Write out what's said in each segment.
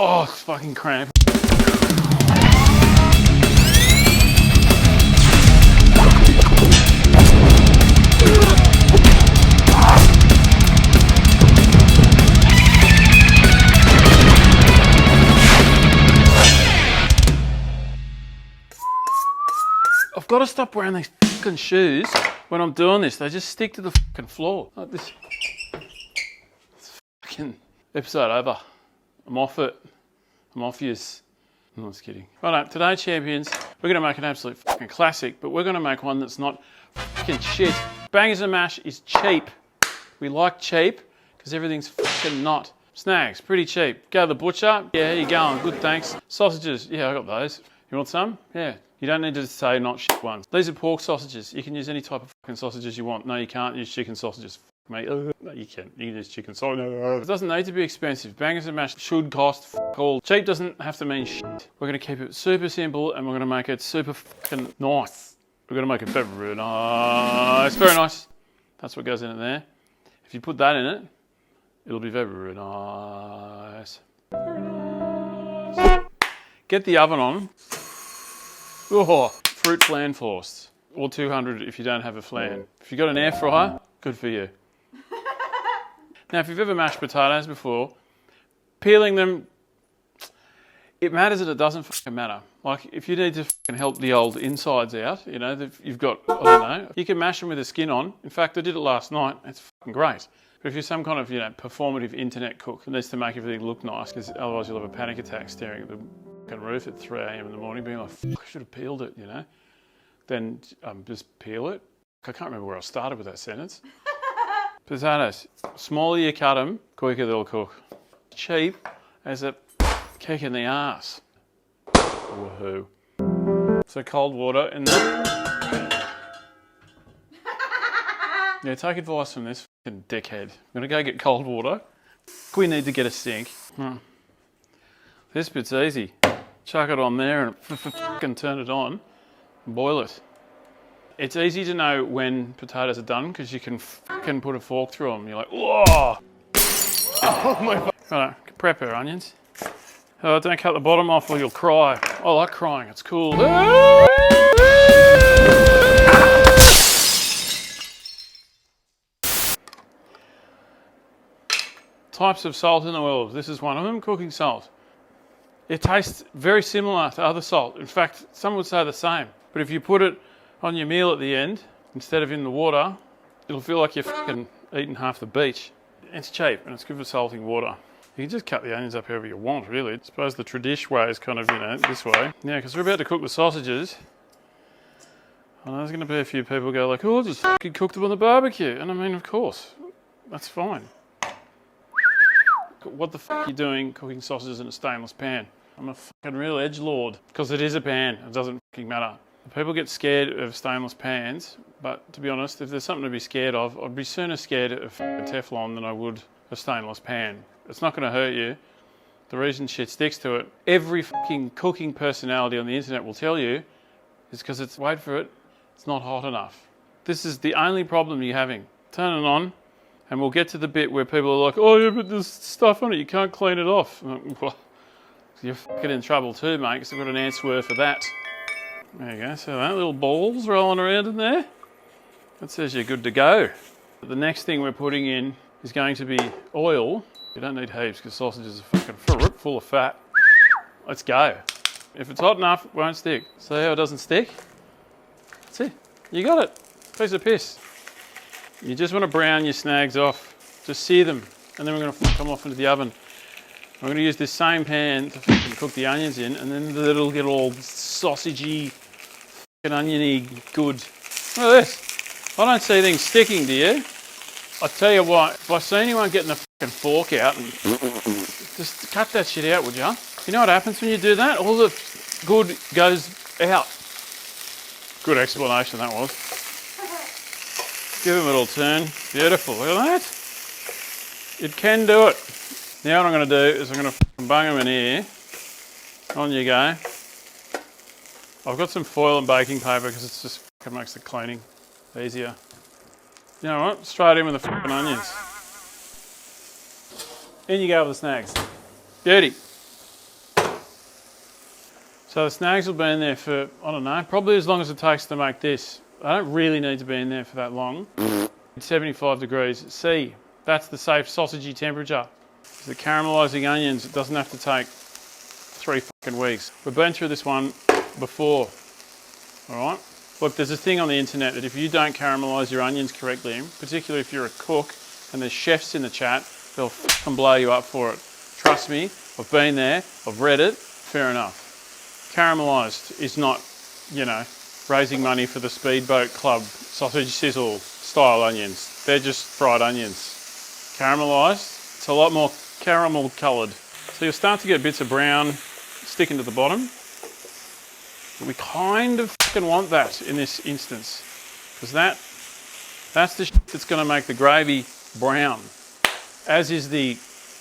Oh, it's fucking cramp. I've got to stop wearing these fucking shoes when I'm doing this. They just stick to the fucking floor. Like this. It's fucking episode over. I'm off it. I'm off yous. I'm not just kidding. Right, today, champions, we're going to make an absolute fucking classic, but we're going to make one that's not fucking shit. Bangers and mash is cheap. We like cheap because everything's fucking not. Snags, pretty cheap. Go to the butcher. Yeah, here you go. Good, thanks. Sausages. Yeah, I got those. You want some? Yeah. You don't need to say not shit ones. These are pork sausages. You can use any type of fucking sausages you want. No, you can't use chicken sausages. Mate, no, you can. You can use chicken sausages. It doesn't need to be expensive. Bangers and mash should cost all. Cheap doesn't have to mean shit. We're going to keep it super simple and we're going to make it super fucking nice. We're going to make it very nice. Very nice. That's what goes in it there. If you put that in it, it'll be very nice. Very nice. Get the oven on. Oh, fruit flan forced. Or 200 if you don't have a flan. If you've got an air fryer, good for you. Now, if you've ever mashed potatoes before, peeling them, it matters and it doesn't fucking matter. Like, if you need to fucking help the old insides out, you know, you've got, I don't know, you can mash them with the skin on. In fact, I did it last night. It's fucking great. But if you're some kind of, you know, performative internet cook that needs to make everything look nice, because otherwise you'll have a panic attack staring at the fucking roof at 3 a.m. in the morning being like, fuck, I should have peeled it, you know? Then just peel it. I can't remember where I started with that sentence. Potatoes. Smaller you cut them, quicker they'll cook. Cheap as a kick in the arse. Woohoo. So cold water in the... Yeah, take advice from this fucking dickhead. I'm going to go get cold water. We need to get a sink. This bit's easy. Chuck it on there and fucking turn it on and boil it. It's easy to know when potatoes are done because you can fucking put a fork through them. You're like, whoa! Oh my God. Right, prep our onions. Oh, don't cut the bottom off or you'll cry. I like crying, it's cool. Types of salt in the world. This is one of them, cooking salt. It tastes very similar to other salt. In fact, some would say the same. But if you put it on your meal at the end, instead of in the water, it'll feel like you're fucking eating half the beach. It's cheap and it's good for salting water. You can just cut the onions up however you want, really. I suppose the traditional way is kind of, you know, this way. Yeah, because we're about to cook the sausages. I know there's going to be a few people go like, oh, I just fucking cooked them on the barbecue. And I mean, of course, that's fine. What the fuck are you doing cooking sausages in a stainless pan? I'm a fucking real edgelord. Because it is a pan, it doesn't fucking matter. People get scared of stainless pans, but to be honest, if there's something to be scared of, I'd be sooner scared of Teflon than I would a stainless pan. It's not going to hurt you. The reason shit sticks to it, every fucking cooking personality on the internet will tell you, is because it's, wait for it, it's not hot enough. This is the only problem you're having. Turn it on, and we'll get to the bit where people are like, oh yeah, but there's stuff on it, you can't clean it off. Well, you're fucking in trouble too, mate, because I've got an answer for that. There you go, so that little ball's rolling around in there. That says you're good to go. The next thing we're putting in is going to be oil. You don't need heaps because sausages are fucking full of fat. Let's go. If it's hot enough, it won't stick. See how it doesn't stick? See, you got it. Piece of piss. You just want to brown your snags off. Just sear them. And then we're going to come off into the oven. I'm going to use this same pan to fucking cook the onions in, and then it'll get all sausagey, fucking oniony good. Look at this. I don't see things sticking, do you? I tell you what, if I see anyone getting a fucking fork out, and just cut that shit out, would you? You know what happens when you do that? All the good goes out. Good explanation that was. Give them a little turn. Beautiful. Look at that. It can do it. Now what I'm going to do is I'm going to bung them in here. On you go. I've got some foil and baking paper because it just fucking makes the cleaning easier. You know what? Straight in with the fucking onions. In you go with the snags. Beauty. So the snags will be in there for, I don't know, probably as long as it takes to make this. I don't really need to be in there for that long. 75 degrees C. That's the safe sausagey temperature. The caramelising onions, it doesn't have to take 3 fucking weeks. We've been through this one before, all right? Look, there's a thing on the internet that if you don't caramelise your onions correctly, particularly if you're a cook and there's chefs in the chat, they'll fucking blow you up for it. Trust me, I've been there, I've read it, fair enough. Caramelised is not, you know, raising money for the Speedboat Club sausage sizzle style onions. They're just fried onions. Caramelised, it's a lot more caramel coloured. So you'll start to get bits of brown sticking to the bottom. But we kind of fucking want that in this instance, because that's the shit that's going to make the gravy brown, as is the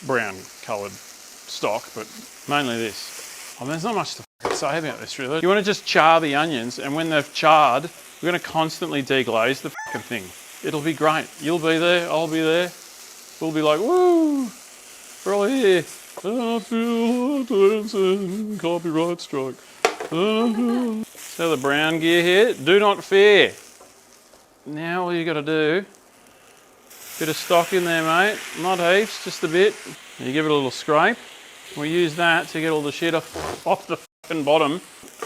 brown coloured stock, but mainly this. Oh, there's not much to say about this really. You want to just char the onions, and when they've charred, we're going to constantly deglaze the fucking thing. It'll be great. You'll be there, I'll be there. We'll be like, woo, we're all here. I feel dancing, copyright strike. So the brown gear here, do not fear. Now all you got to do, bit of stock in there, mate. Not heaps, just a bit. You give it a little scrape. We use that to get all the shit off the fucking bottom.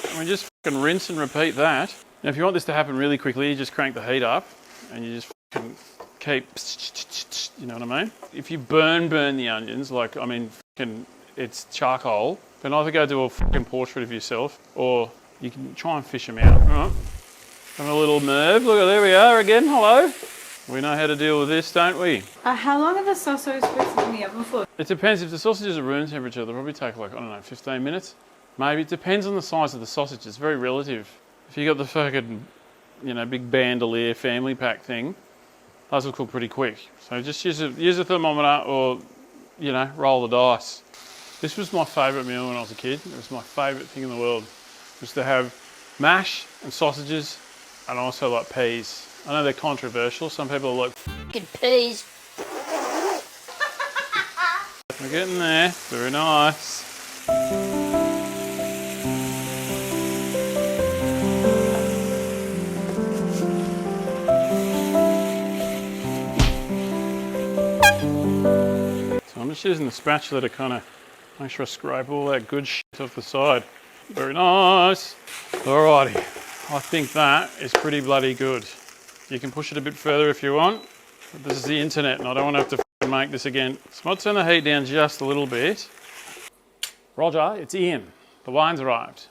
And we just fucking rinse and repeat that. Now if you want this to happen really quickly, you just crank the heat up and you just fucking keep, you know what I mean? If you burn the onions, like, I mean, fucking, it's charcoal, then either go do a fucking portrait of yourself or you can try and fish them out. All right. And a little nerve. Look, there we are again. Hello. We know how to deal with this, don't we? How long are the sausages supposed to be in the oven for? It depends. If the sausages are room temperature, they'll probably take like, I don't know, 15 minutes. Maybe. It depends on the size of the sausage. It's very relative. If you got the fucking, you know, big bandolier family pack thing, those will cook pretty quick. So just use a thermometer or, you know, roll the dice. This was my favourite meal when I was a kid. It was my favourite thing in the world. Was to have mash and sausages and also like peas. I know they're controversial. Some people are like, fucking peas. We're getting there. Very nice. So I'm just using the spatula to kind of make sure I scrape all that good shit off the side. Very nice. Alrighty. I think that is pretty bloody good. You can push it a bit further if you want. But this is the internet and I don't want to have to fucking make this again. So I might turn the heat down just a little bit. Roger, it's in. The wine's arrived.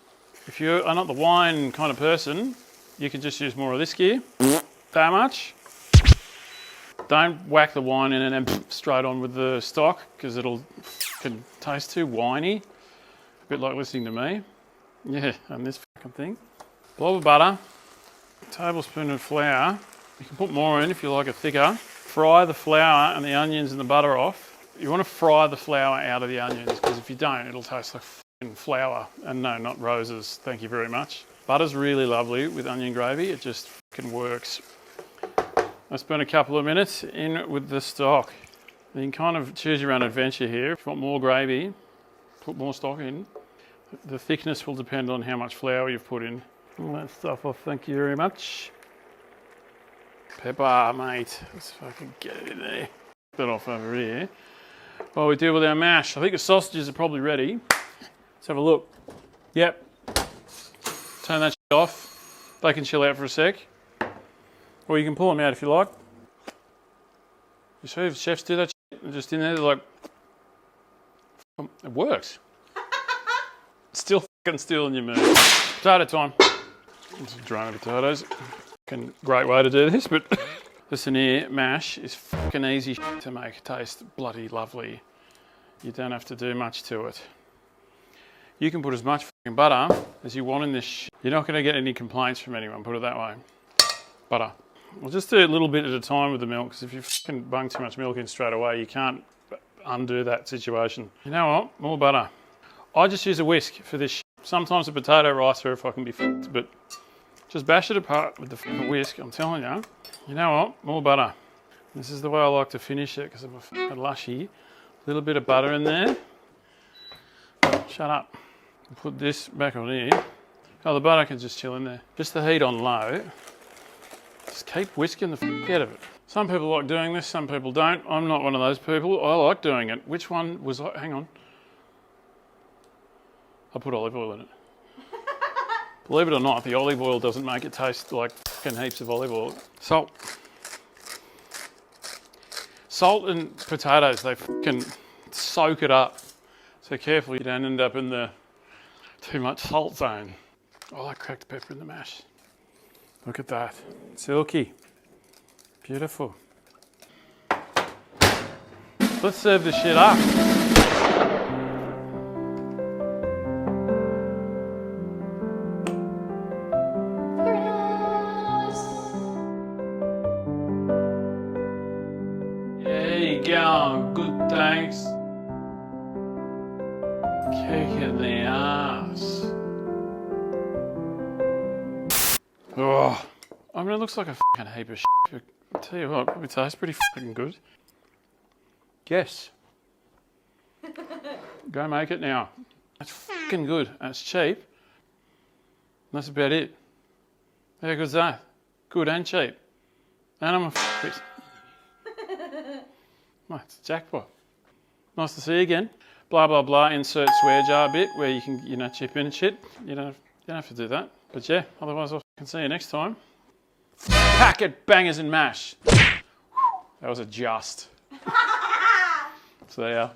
If you are not the wine kind of person, you can just use more of this gear. That much. Don't whack the wine in and then straight on with the stock because it'll fucking taste too winey. A bit like listening to me. Yeah, and this fucking thing. Blob of butter, a tablespoon of flour. You can put more in if you like it thicker. Fry the flour and the onions and the butter off. You want to fry the flour out of the onions because if you don't, it'll taste like fucking flour. And no, not roses, thank you very much. Butter's really lovely with onion gravy. It just fucking works. I spent a couple of minutes in with the stock. You can kind of choose your own adventure here. If you want more gravy, put more stock in. The thickness will depend on how much flour you've put in. All that stuff off, thank you very much. Pepper, mate. Let's fucking get it in there. Put that off over here. While we deal with our mash, I think the sausages are probably ready. Let's have a look. Yep. Turn that shit off. They can chill out for a sec. Or you can pull them out if you like. You see if chefs do that shit, they're just in there, they're like, it works. Still fucking stealing your mood. Potato time. It's a drone of potatoes. Fucking great way to do this, but listen here, mash is fucking easy to make taste bloody lovely. You don't have to do much to it. You can put as much fucking butter as you want in this shit. You're not going to get any complaints from anyone, put it that way. Butter. We'll just do a little bit at a time with the milk, because if you fucking bung too much milk in straight away, you can't undo that situation. You know what? More butter. I just use a whisk for this shit. Sometimes a potato ricer if I can be fucked, but just bash it apart with the fucking whisk, I'm telling you. You know what? More butter. This is the way I like to finish it, because I'm a fucking lushy. A little bit of butter in there. Shut up. Put this back on here. Oh, the butter can just chill in there. Just the heat on low. Just keep whisking the out of it. Some people like doing this, some people don't. I'm not one of those people. I like doing it. Which one was I? Hang on. I put olive oil in it. Believe it or not, the olive oil doesn't make it taste like fucking heaps of olive oil. Salt. Salt and potatoes, they fucking soak it up. So careful you don't end up in the too much salt zone. I like cracked pepper in the mash. Look at that. Silky. Beautiful. Let's serve this shit up. There you go. Good, thanks. Kick in the ass. Oh, I mean, it looks like a fucking heap of shit, but I'll tell you what, it probably tastes pretty fucking good. Yes. Go make it now. That's fucking good. That's cheap. And that's about it. How good's that? Good and cheap. And I'm a fit. Oh, it's a jackpot. Nice to see you again. Blah, blah, blah. Insert swear jar bit where you can, chip in and shit. You don't have to do that. But yeah, otherwise I'll see you next time. Packet bangers and mash. That was a just. So there you are.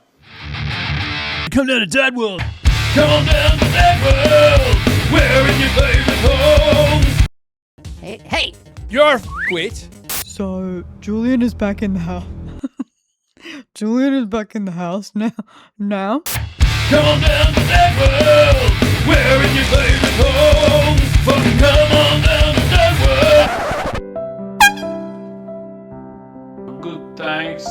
Come down to Dad World. Come on down to Dad World. We're in your favourite home. Hey, You're a quit. So Julian is back in the house. Julian is back in the house now. Come on down to Dad World. We're in your favourite home. Fucking come on down to Dad World. Good, thanks.